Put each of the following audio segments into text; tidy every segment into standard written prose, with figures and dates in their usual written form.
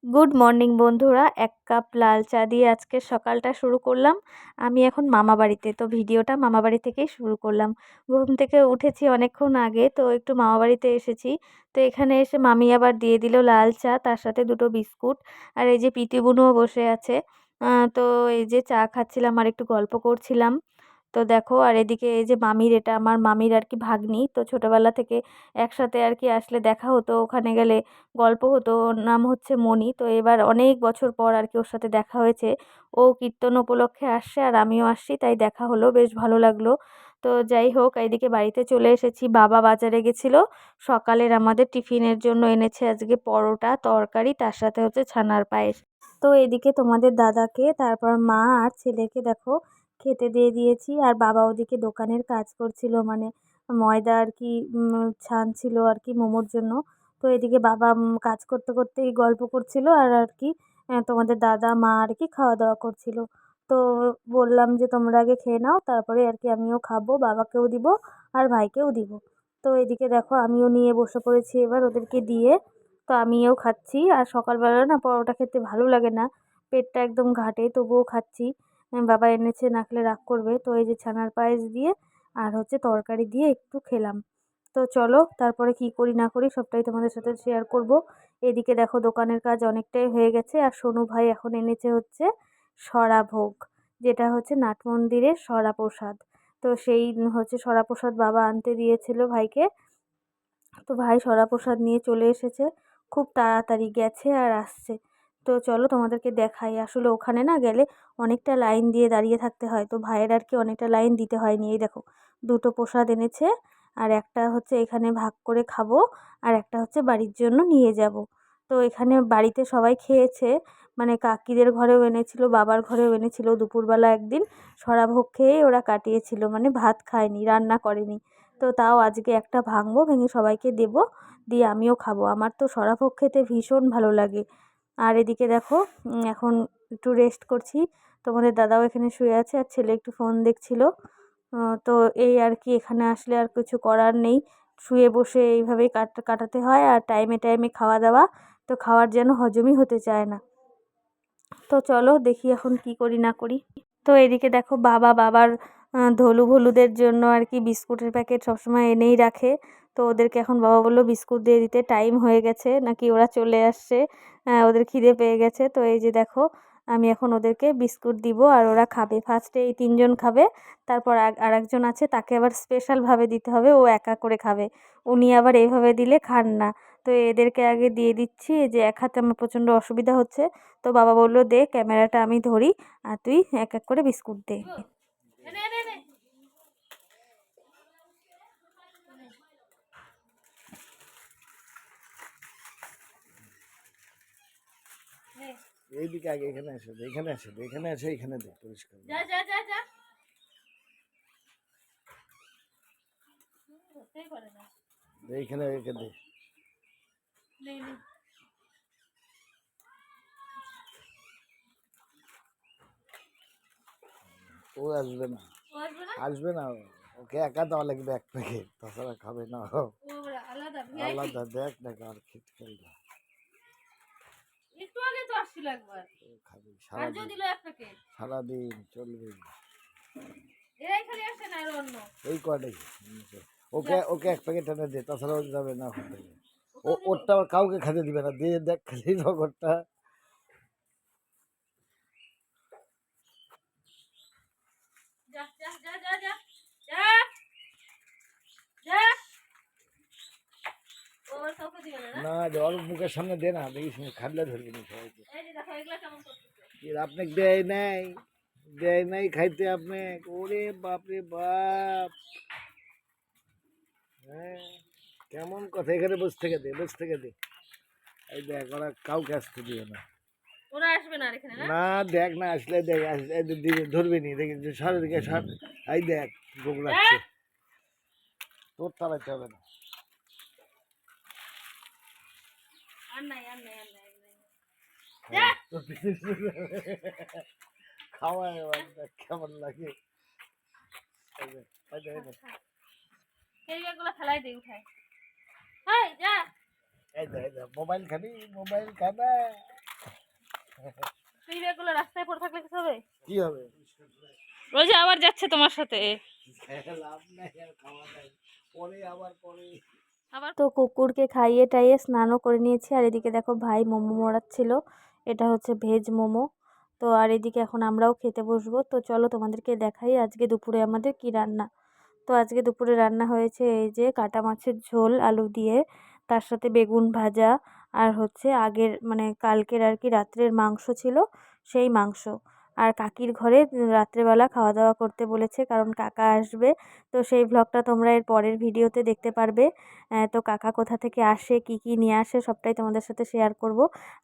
Good morning বন্ধুরা, এক cup লাল চা দিয়ে আজকে সকালটা শুরু করলাম। আমি এখন মামা বাড়িতে, তো ভিডিওটা মামা বাড়ি থেকেই শুরু করলাম। ঘুম থেকে উঠেছি অনেকক্ষণ আগে, তো একটু মামা বাড়িতে এসেছি। তো এখানে এসে মামি আবার দিয়ে দিল লাল চা, তার সাথে দুটো বিস্কুট। আর এই যে পিটি বুনুও বসে আছে। তো এই যে চা খাচ্ছিলাম আর একটু গল্প করছিলাম। তো দেখো, আর এদিকে এই যে মামির, এটা আমার মামির আর কি ভাগ্নি। তো ছোটবেলা থেকে একসাথে আর কি আসলে দেখা হতো, ওখানে গেলে গল্প হতো। ওর নাম হচ্ছে মণি। তো এবার অনেক বছর পর আর কি ওর সাথে দেখা হয়েছে। ও কীর্তন উপলক্ষে আসছে আর আমিও আসছি, তাই দেখা হলো, বেশ ভালো লাগলো। তো যাই হোক, এইদিকে বাড়িতে চলে এসেছি। বাবা বাজারে গেছিল, সকালের আমাদের টিফিনের জন্য এনেছে আজকে পরোটা তরকারি, তার সাথে হচ্ছে ছানার পায়েস। তো এদিকে তোমাদের দাদাকে, তারপর মা আর ছেলেকে দেখো খেতে দিয়ে দিয়েছি। আর বাবা ওদিকে দোকানের কাজ করছিল, মানে ময়দা আর কি ছানছিল আর কি মোমোর জন্য। তো এদিকে বাবা কাজ করতে করতেই গল্প করছিল আর আর কি তোমাদের দাদা মা আর কি খাওয়া দাওয়া করছিল। তো বললাম যে তোমরা আগে খেয়ে নাও, তারপরে আর কি আমিও খাবো, বাবাকেও দিব আর ভাইকেও দিব। তো এদিকে দেখো আমিও নিয়ে বসে পড়েছি এবার ওদেরকে দিয়ে। তো আমিও খাচ্ছি। আর সকালবেলা না পরোটা খেতে ভালো লাগে না, পেটটা একদম ঘাটে, তবুও খাচ্ছি। বাবা এনেছে, না খেলে রাগ করবে। তো এই যে ছানার পায়েস দিয়ে আর হচ্ছে তরকারি দিয়ে একটু খেলাম। তো চলো তারপরে কি করি না করি সবটাই তোমাদের সাথে শেয়ার করব। এদিকে দেখো দোকানের কাজ অনেকটাই হয়ে গেছে। আর সোনু ভাই এখন এনেছে হচ্ছে সরা ভোগ, যেটা হচ্ছে নাট মন্দিরের সরা প্রসাদ। তো সেই হচ্ছে সরা প্রসাদ বাবা আনতে দিয়েছিল ভাইকে। তো ভাই সরা প্রসাদ নিয়ে চলে এসেছে, খুব তাড়াতাড়ি গেছে আর আসছে। তো চলো তোমাদেরকে দেখাই। আসলে ওখানে না গেলে অনেকটা লাইন দিয়ে দাঁড়িয়ে থাকতে হয়, তো ভাইয়ের আর কি অনেকটা লাইন দিতে হয়নি। এই দেখো দুটো প্রসাদ এনেছে, আর একটা হচ্ছে এখানে ভাগ করে খাবো, আর একটা হচ্ছে বাড়ির জন্য নিয়ে যাব। তো এখানে বাড়িতে সবাই খেয়েছে, মানে কাকিদের ঘরেও এনেছিল, বাবার ঘরেও এনেছিল। দুপুরবেলা একদিন সরাভোগ খেয়েই ওরা কাটিয়েছিল, মানে ভাত খায়নি, রান্না করেনি। তো তাও আজকে একটা ভাঙবো, ভেঙে সবাইকে দেব, দিয়ে আমিও খাবো। আমার তো সরাভোগ খেতে ভীষণ ভালো লাগে। আর এদিকে দেখো এখন একটু রেস্ট করছি। তোমাদের দাদাও এখানে শুয়ে আছে আর ছেলে একটু ফোন দেখছিল। তো এই আর কি, এখানে আসলে আর কিছু করার নেই, শুয়ে বসে এইভাবেই কাটাতে হয়। আর টাইমে টাইমে খাওয়া দাওয়া, তো খাওয়ার যেন হজমই হতে চায় না। তো চলো দেখি এখন কি করি না করি। তো এদিকে দেখো বাবার ধলু ভলুদের জন্য আর কি বিস্কুটের প্যাকেট সবসময় এনেই রাখে। তো ওদেরকে এখন বাবা বললো বিস্কুট দিয়ে দিতে, টাইম হয়ে গেছে নাকি ওরা চলে আসছে, ওদের খিদে পেয়ে গেছে। তো এই যে দেখো আমি এখন ওদেরকে বিস্কুট দিব আর ওরা খাবে। ফার্স্টে এই তিনজন খাবে, তারপর আর একজন আছে, তাকে আবার স্পেশালভাবে দিতে হবে, ও একা করে খাবে। উনি আবার এইভাবে দিলে খান না। তো এদেরকে আগে দিয়ে দিচ্ছি, এই যে এক হাতে আমার প্রচণ্ড অসুবিধা হচ্ছে। তো বাবা বললো দে ক্যামেরাটা আমি ধরি, আর তুই এক এক করে বিস্কুট দে। এইদিকে আগে এখানে এসে দে, এখানে এসে দে, এখানে এসে এখানে দে পরিষ্কার করে। দে, এইখানে রেখে দে। ও আসবে না, আসবে না, ওকে একা দেওয়া লাগবে এক প্যাকেট, তাছাড়া খাবে না ও। আলাদা দেখ না আর খেলবে ও, খাবে সারাদিন, সারাদিন চলবে এই কটাই। ওকে ওকে এক প্যাকেট এনে দে, তাছাড়া ও যাবে না ওখান থেকে। ও ওরটা আবার কাউকে খেতে দিবে না, দিয়ে দেখ খালি রগরটা। না ওর মুখের সামনে দে না, দেখিস খাটলে ধরবি না সবাইকে। আপনি দেয় নাই, দেয় নাই খাইতে আপনি। ওরে বাপরে বাপ, হ্যাঁ কেমন কথা, এখানে বসে থেকে দে, বসে থেকে দে। এই দেখ ওরা কাউকে আসতে দিও না। না দেখ না, আসলে দেখ ধরবি নি, দেখি সারের দিকে সার। এই দেখ ভোগ লাগছে, তোর তাড়াইতে হবে না। খাওয়ায় এবার দেখ কেমন লাগে। এই দেখ মোবাইল খাবি, মোবাইল খাবে। তুই ব্যাগগুলো রাস্তায় পড়ে থাকলে কিছু হবে? কি হবে? ওই যে আবার যাচ্ছে তোমার সাথে। লাভ নাই আর খাওয়া নাই, পরে আবার পরে। তো কুকুরকে খাইয়ে টাইয়ে স্নানও করে নিয়েছি। আর এদিকে দেখো ভাই মোমো মোড়াচ্ছিল, এটা হচ্ছে ভেজ মোমো। তো আর এদিকে এখন আমরাও খেতে বসবো। তো চলো তোমাদেরকে দেখাই আজকে দুপুরে আমাদের কি রান্না। তো আজকে দুপুরে রান্না হয়েছে এই যে কাটা মাছের ঝোল আলু দিয়ে, তার সাথে বেগুন ভাজা, আর হচ্ছে আগের মানে কালকের আর কি রাত্রের মাংস ছিল, সেই মাংস। আর কাকির ঘরে রাত্রেবেলা খাওয়া দাওয়া করতে বলেছে, কারণ কাকা আসবে। তো সেই ব্লগটা তোমরা এর পরের ভিডিওতে দেখতে পারবে। তো কাকা কোথা থেকে আসে, কি কি নিয়ে আসে, সবটাই তোমাদের সাথে শেয়ার করব।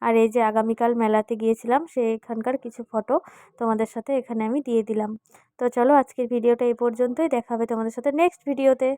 আর এই যে আগামীকাল মেলাতে গিয়েছিলাম, সেখানকার কিছু ফটো তোমাদের সাথে এখানে আমি দিয়ে দিলাম। তো চলো আজকের ভিডিওটা এই পর্যন্তই, দেখা হবে তোমাদের সাথে নেক্সট ভিডিওতে।